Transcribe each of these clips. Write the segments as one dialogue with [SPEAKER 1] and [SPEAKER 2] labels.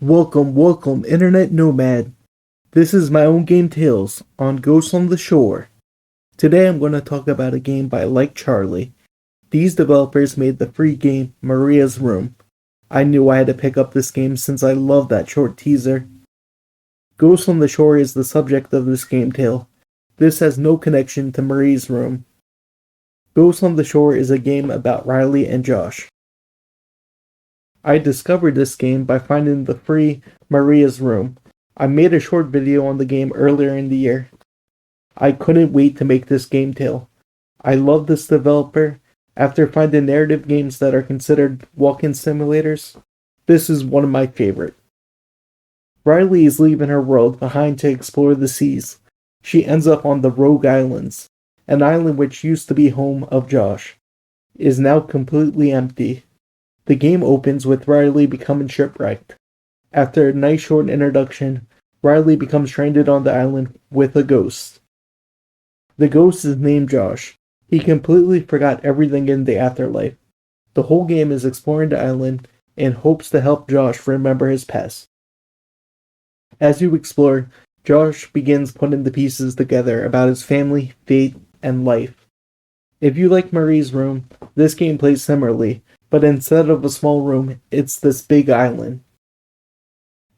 [SPEAKER 1] Welcome, Internet Nomad. This is my own game Tales on Ghosts on the Shore. Today I'm going to talk about a game by Like Charlie. These developers made the free game Maria's Room. I knew I had to pick up this game since I love that short teaser. Ghosts on the Shore is the subject of this game tale. This has no connection to Maria's Room. Ghosts on the Shore is a game about Riley and Josh. I discovered this game by finding the free Maria's Room. I made a short video on the game earlier in the year. I couldn't wait to make this game tale. I love this developer. After finding narrative games that are considered walk-in simulators, this is one of my favorite. Riley is leaving her world behind to explore the seas. She ends up on the Rogue Islands, an island which used to be home of Josh, is now completely empty. The game opens with Riley becoming shipwrecked. After a nice short introduction, Riley becomes stranded on the island with a ghost. The ghost is named Josh. He completely forgot everything in the afterlife. The whole game is exploring the island in hopes to help Josh remember his past. As you explore, Josh begins putting the pieces together about his family, fate, and life. If you like Maria's Room, this game plays similarly, but instead of a small room, it's this big island.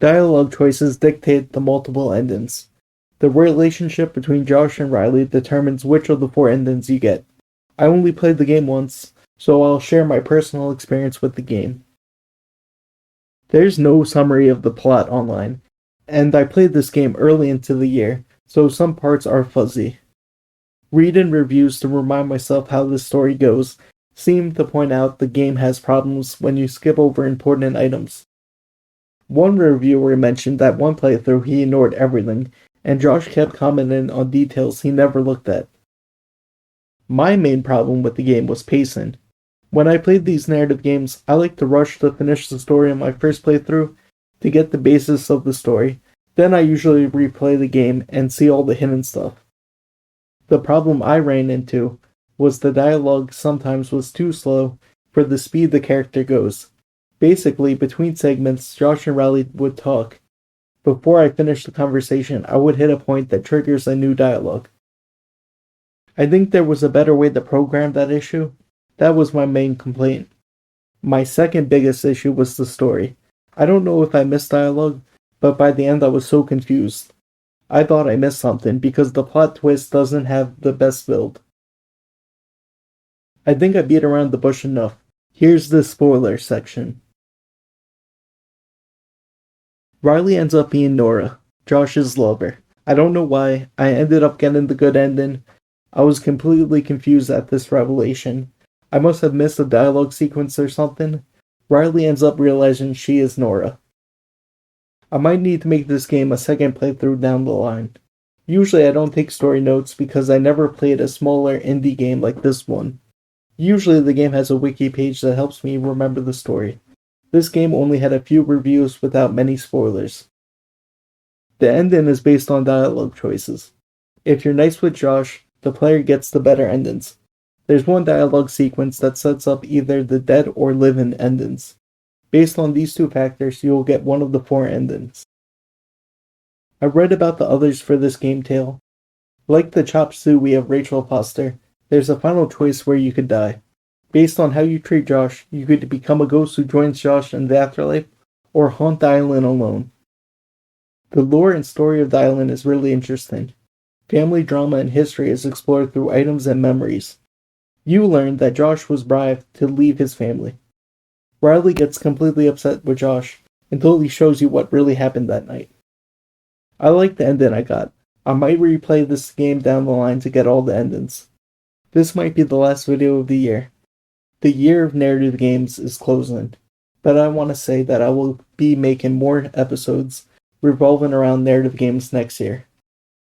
[SPEAKER 1] Dialogue choices dictate the multiple endings. The relationship between Josh and Riley determines which of the 4 endings you get. I only played the game once, so I'll share my personal experience with the game. There's no summary of the plot online, and I played this game early into the year, so some parts are fuzzy. Reading reviews to remind myself how the story goes seem to point out the game has problems when you skip over important items. One reviewer mentioned that one playthrough he ignored everything, and Josh kept commenting on details he never looked at. My main problem with the game was pacing. When I played these narrative games, I like to rush to finish the story in my first playthrough to get the basis of the story. Then I usually replay the game and see all the hidden stuff. The problem I ran into was the dialogue sometimes was too slow for the speed the character goes. Basically, between segments, Josh and Riley would talk. Before I finished the conversation, I would hit a point that triggers a new dialogue. I think there was a better way to program that issue. That was my main complaint. My second biggest issue was the story. I don't know if I missed dialogue, but by the end I was so confused. I thought I missed something because the plot twist doesn't have the best build. I think I beat around the bush enough. Here's the spoiler section. Riley ends up being Nora, Josh's lover. I don't know why. I ended up getting the good ending. I was completely confused at this revelation. I must have missed a dialogue sequence or something. Riley ends up realizing she is Nora. I might need to make this game a second playthrough down the line. Usually I don't take story notes because I never played a smaller indie game like this one. Usually the game has a wiki page that helps me remember the story. This game only had a few reviews without many spoilers. The ending is based on dialogue choices. If you're nice with Josh, the player gets the better endings. There's one dialogue sequence that sets up either the dead or living endings. Based on these 2 factors, you will get one of the 4 endings. I read about the others for this game tale. Like the chop suey of Rachel Foster, there's a final choice where you could die. Based on how you treat Josh, you could become a ghost who joins Josh in the afterlife, or haunt the island alone. The lore and story of the island is really interesting. Family drama and history is explored through items and memories. You learn that Josh was bribed to leave his family. Riley gets completely upset with Josh until he shows you what really happened that night. I like the ending I got. I might replay this game down the line to get all the endings. This might be the last video of the year. The year of narrative games is closing, but I want to say that I will be making more episodes revolving around narrative games next year.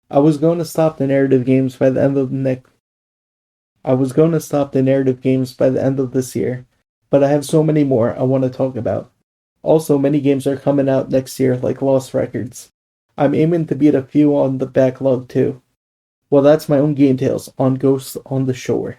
[SPEAKER 1] I was going to stop the narrative games by the end of this year, but I have so many more I want to talk about. Also, many games are coming out next year like Lost Records. I'm aiming to beat a few on the backlog too. Well, that's my own game tales on Ghosts on the Shore.